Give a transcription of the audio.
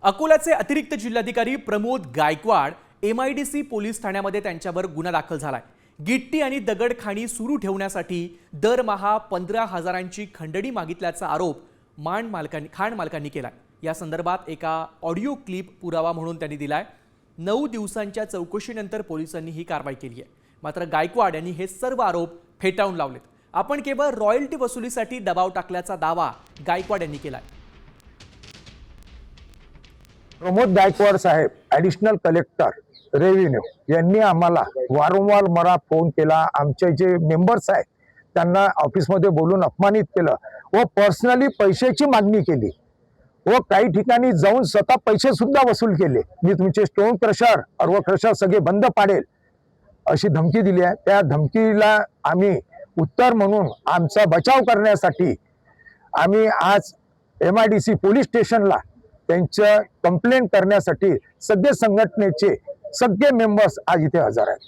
अकोल्याचे अतिरिक्त जिल्हाधिकारी प्रमोद गायकवाड MIDC पोलीस ठाण्यामध्ये त्यांच्यावर गुन्हा दाखल झालाय। गिट्टी आणि दगडखाणी सुरू ठेवण्यासाठी दरमहा 15,000ची खंडणी मागितल्याचा आरोप खाण मालकांनी केलाय। या संदर्भात एका ऑडिओ क्लिप पुरावा म्हणून त्यांनी दिलाय। 9 दिवसांच्या चौकशीनंतर पोलिसांनी ही कारवाई केली आहे। मात्र गायकवाड यांनी हे सर्व आरोप फेटाळून लावलेत। आपण केवळ रॉयल्टी वसुलीसाठी दबाव टाकल्याचा दावा गायकवाड यांनी केलाय। प्रमोद गायकवाड साहेब ॲडिशनल कलेक्टर रेव्हेन्यू यांनी आम्हाला वारंवार मला फोन केला। आमचे जे मेंबर्स आहेत त्यांना ऑफिसमध्ये बोलून अपमानित केलं व पर्सनली पैशाची मागणी केली व काही ठिकाणी जाऊन स्वतः पैसे सुद्धा वसूल केले। मी तुमचे स्टोन क्रशर अर्व क्रशर सगळे बंद पाडेल अशी धमकी दिली आहे। त्या धमकीला आम्ही उत्तर म्हणून आमचा बचाव करण्यासाठी आम्ही आज MIDC पोलीस स्टेशनला त्यांच्या कंप्लेंट करण्यासाठी सगळे संघटनेचे सगळे मेंबर्स आज इथे हजर आहेत।